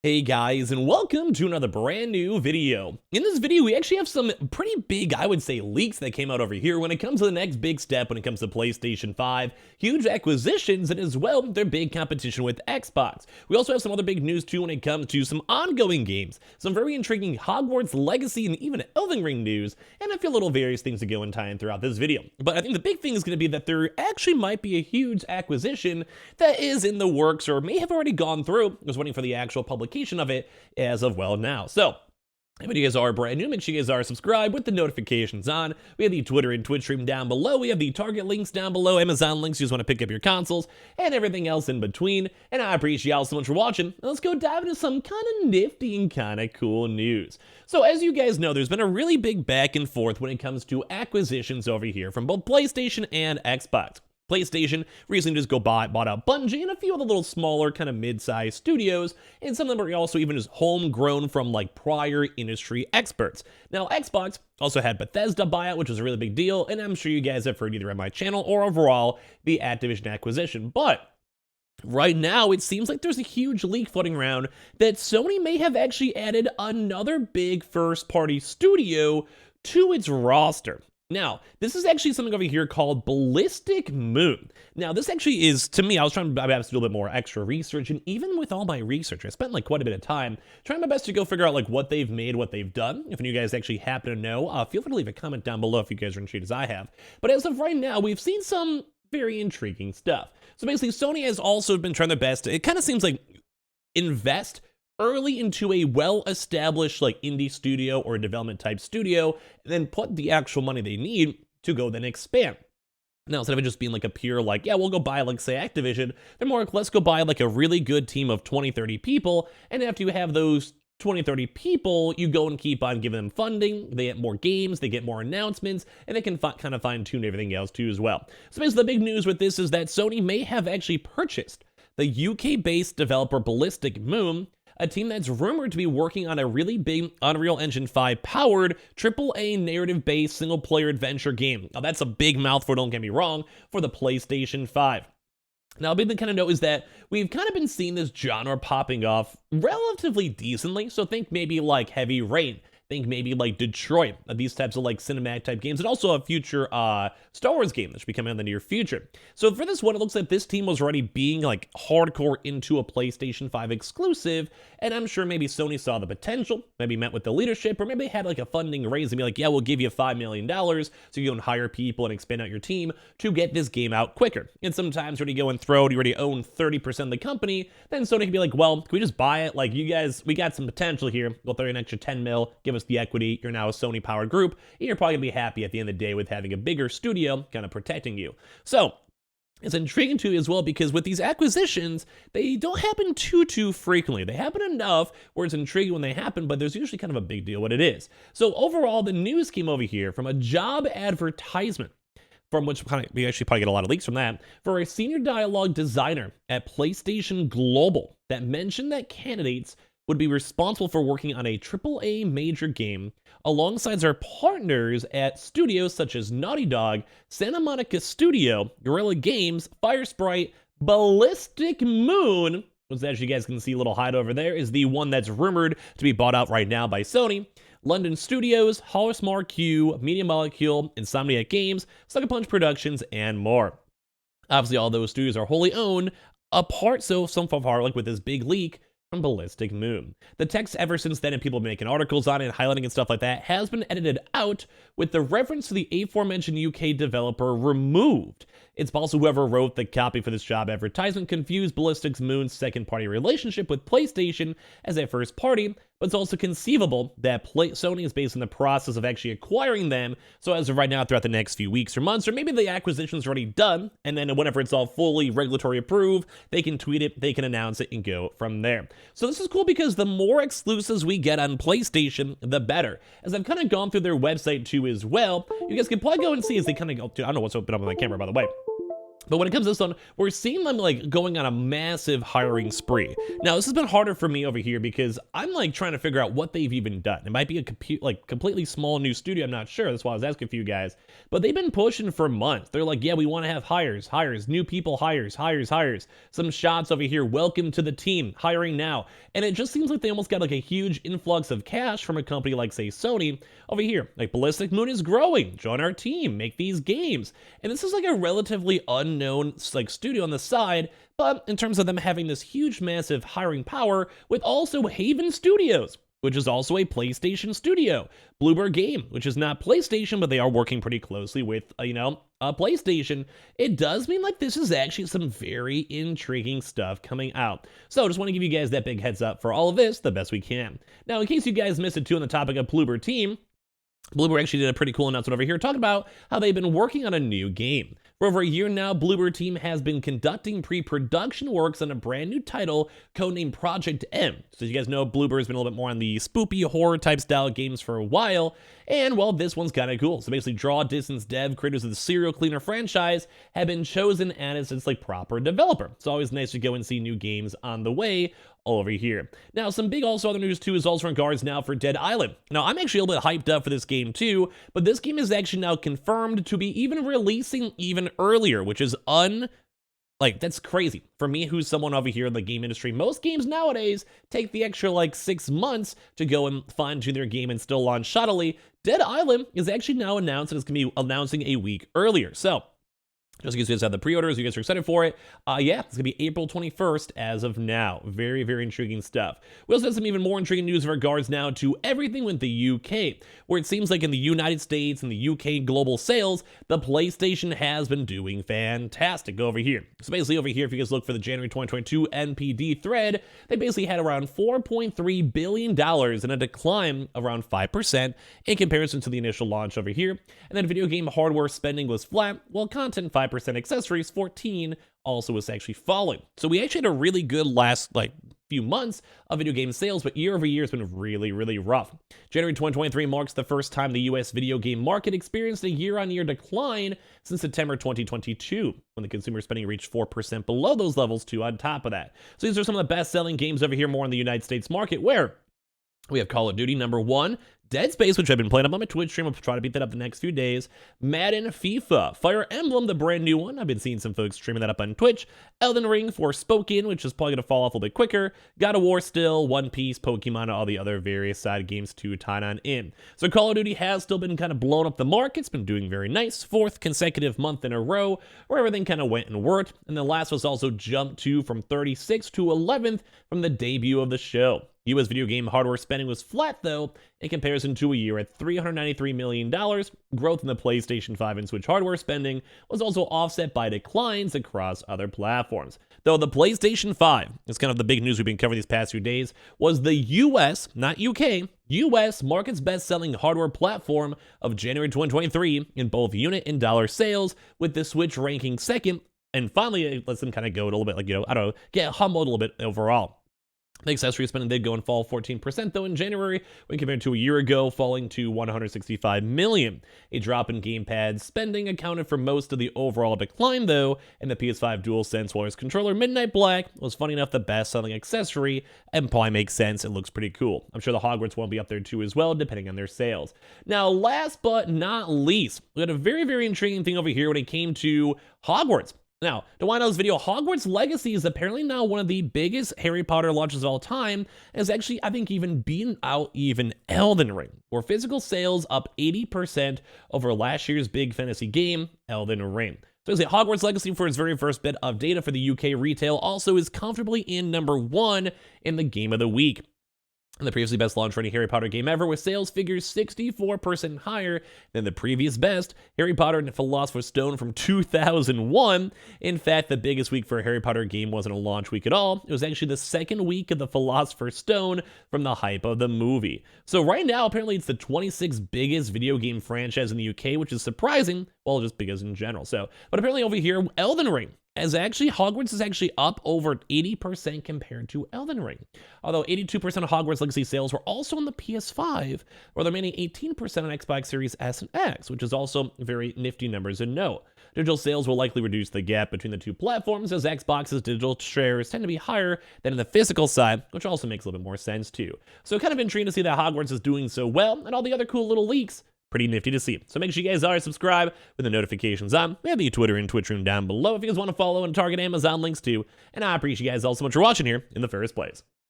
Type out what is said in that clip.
Hey guys, and welcome to another brand new video. In this video, we actually have some pretty big, I would say, leaks that came out over here when it comes to the next big step when it comes to PlayStation 5, huge acquisitions, and as well, their big competition with Xbox. We also have some other big news too when it comes to some ongoing games, some very intriguing Hogwarts Legacy and even Elden Ring news, and a few little various things to go and tie in throughout this video. But I think the big thing is going to be that there actually might be a huge acquisition that is in the works or may have already gone through. I was waiting for the actual publication of it as of well now. So if you guys are brand new, make sure you guys are subscribed with the notifications on. We have the Twitter and Twitch stream down below. We have the Target links down below, Amazon links, you just want to pick up your consoles, and everything else in between. And I appreciate y'all so much for watching. Now let's go dive into some kind of nifty and kind of cool news. So as you guys know, there's been a really big back and forth when it comes to acquisitions over here from both PlayStation and Xbox. PlayStation recently just bought out Bungie and a few of the little smaller kind of mid-sized studios, and some of them are also even just homegrown from like prior industry experts. Now Xbox also had Bethesda buyout, which was a really big deal, and I'm sure you guys have heard either on my channel or overall the Acquisition acquisition. But right now, it seems like there's a huge leak floating around that Sony may have actually added another big first-party studio to its roster. Now, this is actually something over here called Ballistic Moon. Now, this actually is, to me, I was trying to do a little bit more extra research, and even with all my research, I spent like quite a bit of time trying my best to go figure out like what they've made, what they've done. If you guys actually happen to know, feel free to leave a comment down below if you guys are intrigued as I have. But as of right now, we've seen some very intriguing stuff. So basically, Sony has also been trying their best to, it kind of seems like, invest early into a well-established like indie studio or a development type studio, and then put the actual money they need to go then expand. Now, instead of it just being like a pure like, yeah, we'll go buy like say Activision, they're more like, let's go buy like a really good team of 20, 30 people, and after you have those 20, 30 people, you go and keep on giving them funding, they get more games, they get more announcements, and they can kind of fine-tune everything else too as well. So basically the big news with this is that Sony may have actually purchased the UK-based developer Ballistic Moon, a team that's rumored to be working on a really big Unreal Engine 5 powered AAA narrative-based single-player adventure game. Now that's a big mouthful, don't get me wrong, for the PlayStation 5. Now, a big thing to kind of note is that we've kind of been seeing this genre popping off relatively decently, so think maybe like Heavy Rain. Think maybe like Detroit, these types of like cinematic type games, and also a future Star Wars game that should be coming in the near future. So for this one, it looks like this team was already being like hardcore into a PlayStation 5 exclusive, and I'm sure maybe Sony saw the potential, maybe met with the leadership, or maybe they had like a funding raise and be like, yeah, we'll give you $5 million so you can hire people and expand out your team to get this game out quicker. And sometimes when you go and throw it, you already own 30% of the company, then Sony can be like, well, can we just buy it? Like, you guys, we got some potential here. We'll throw you an extra 10 mil, give us the equity, you're now a Sony powered group, and you're probably gonna be happy at the end of the day with having a bigger studio kind of protecting you. So it's intriguing too as well because with these acquisitions, they don't happen too frequently. They happen enough where it's intriguing when they happen, but there's usually kind of a big deal what it is. So overall, the news came over here from a job advertisement, from which we actually probably get a lot of leaks from that, for a senior dialogue designer at PlayStation Global that mentioned that candidates would be responsible for working on a AAA major game alongside our partners at studios such as Naughty Dog, Santa Monica Studio, Guerrilla Games, Firesprite, Ballistic Moon, which as you guys can see a little hide over there, is the one that's rumored to be bought out right now by Sony, London Studios, Hallmark Q, Media Molecule, Insomniac Games, Sucker Punch Productions, and more. Obviously, all those studios are wholly owned, apart so far, like with this big leak, from Ballistic Moon. The text ever since then, and people have been making articles on it, highlighting and stuff like that, has been edited out with the reference to the aforementioned UK developer removed. It's possible whoever wrote the copy for this job advertisement confused Ballistic Moon's second-party relationship with PlayStation as a first party, but it's also conceivable that Sony is based in the process of actually acquiring them, so as of right now, throughout the next few weeks or months, or maybe the acquisition's already done, and then whenever it's all fully regulatory approved, they can tweet it, they can announce it, and go from there. So this is cool because the more exclusives we get on PlayStation, the better. As I've kind of gone through their website too as well, you guys can probably go and see as they kind of go, I don't know what's open up on my camera, by the way. But when it comes to this one, we're seeing them like going on a massive hiring spree. Now, this has been harder for me over here because I'm like trying to figure out what they've even done. It might be a completely small new studio. I'm not sure. That's why I was asking a few guys. But they've been pushing for months. They're like, yeah, we want to have hires, new people, hires. Some shots over here. Welcome to the team. Hiring now. And it just seems like they almost got like a huge influx of cash from a company like, say, Sony over here. Like, Ballistic Moon is growing. Join our team. Make these games. And this is like a relatively unknown like studio on the side, but in terms of them having this huge massive hiring power with also Haven Studios, which is also a PlayStation studio, Bluebird Game, which is not PlayStation, but they are working pretty closely with PlayStation. It does mean like this is actually some very intriguing stuff coming out. So just want to give you guys that big heads up for all of this the best we can. Now, in case you guys missed it too on the topic of Bluebird Team, Bluebird actually did a pretty cool announcement over here talking about how they've been working on a new game. For over a year now, Bluebird Team has been conducting pre-production works on a brand new title codenamed Project M. So as you guys know, Bluebird's been a little bit more on the spoopy horror type style games for a while, and well, this one's kind of cool. So basically, Draw Distance Dev, creators of the Serial Cleaner franchise, have been chosen as its like proper developer. It's always nice to go and see new games on the way over here. Now, some big also other news too is also in regards now for Dead Island. Now, I'm actually a little bit hyped up for this game too, but this game is actually now confirmed to be even releasing even earlier, which is that's crazy. For me, who's someone over here in the game industry, most games nowadays take the extra like 6 months to go and fine-tune their game and still launch shoddily. Dead Island is actually now announced and it's going to be announcing a week earlier. So, just in case you guys have the pre-orders, you guys are excited for it. Yeah, it's going to be April 21st as of now. Very, very intriguing stuff. We also have some even more intriguing news in regards now to everything with the UK, where it seems like in the United States and the UK global sales, the PlayStation has been doing fantastic over here. So basically over here, if you guys look for the January 2022 NPD thread, they basically had around $4.3 billion in a decline of around 5% in comparison to the initial launch over here. And then video game hardware spending was flat, while content 5%, accessories 14 also was actually falling. So we actually had a really good last few months of video game sales, but year over year has been really, really rough. January 2023 marks the first time the US video game market experienced a year-on-year decline since September 2022, when the consumer spending reached 4% below those levels too on top of that. So these are some of the best-selling games over here more in the United States market, where we have Call of Duty #1, Dead Space, which I've been playing up on my Twitch stream. I'll try to beat that up the next few days. Madden, FIFA, Fire Emblem, the brand new one. I've been seeing some folks streaming that up on Twitch. Elden Ring, Forspoken, which is probably going to fall off a little bit quicker. God of War still, One Piece, Pokemon, and all the other various side games to tie on in. So Call of Duty has still been kind of blown up the market. It's been doing very nice. 4th consecutive month in a row where everything kind of went and worked. And the last was also jumped from 36th to 11th from the debut of the show. US video game hardware spending was flat, though, in comparison to a year at $393 million. Growth in the PlayStation 5 and Switch hardware spending was also offset by declines across other platforms. Though the PlayStation 5, it's kind of the big news we've been covering these past few days, was the US, not UK, US market's best-selling hardware platform of January 2023 in both unit and dollar sales, with the Switch ranking second. And finally, it lets them kind of go a little bit, get humbled a little bit overall. The accessory spending did go and fall 14% though in January when compared to a year ago, falling to $165 million. A drop in gamepad spending accounted for most of the overall decline though, and the PS5 DualSense wireless controller Midnight Black was funny enough the best-selling accessory, and probably makes sense. It looks pretty cool. I'm sure the Hogwarts won't be up there too as well, depending on their sales. Now, last but not least, we had a very, very intriguing thing over here when it came to Hogwarts. Now, to wind out this video, Hogwarts Legacy is apparently now one of the biggest Harry Potter launches of all time, and has actually, I think, even beaten out even Elden Ring, where physical sales up 80% over last year's big fantasy game, Elden Ring. So as Hogwarts Legacy, for its very first bit of data for the UK retail, also is comfortably in #1 in the Game of the Week. And the previously best launch for any Harry Potter game ever, with sales figures 64% higher than the previous best, Harry Potter and the Philosopher's Stone from 2001. In fact, the biggest week for a Harry Potter game wasn't a launch week at all. It was actually the second week of the Philosopher's Stone from the hype of the movie. So right now, apparently it's the 26th biggest video game franchise in the UK, which is surprising, well, just because in general. So, but apparently over here, Elden Ring, as actually Hogwarts is actually up over 80% compared to Elden Ring. Although 82% of Hogwarts Legacy sales were also on the PS5, while the remaining 18% on Xbox Series S and X, which is also very nifty numbers to note. digital sales will likely reduce the gap between the two platforms, as Xbox's digital shares tend to be higher than in the physical side, which also makes a little bit more sense too. So kind of intriguing to see that Hogwarts is doing so well, and all the other cool little leaks. Pretty nifty to see. So make sure you guys are subscribed with the notifications on. We have the Twitter and Twitch room down below if you guys want to follow and target Amazon links too. And I appreciate you guys all so much for watching here in the first place.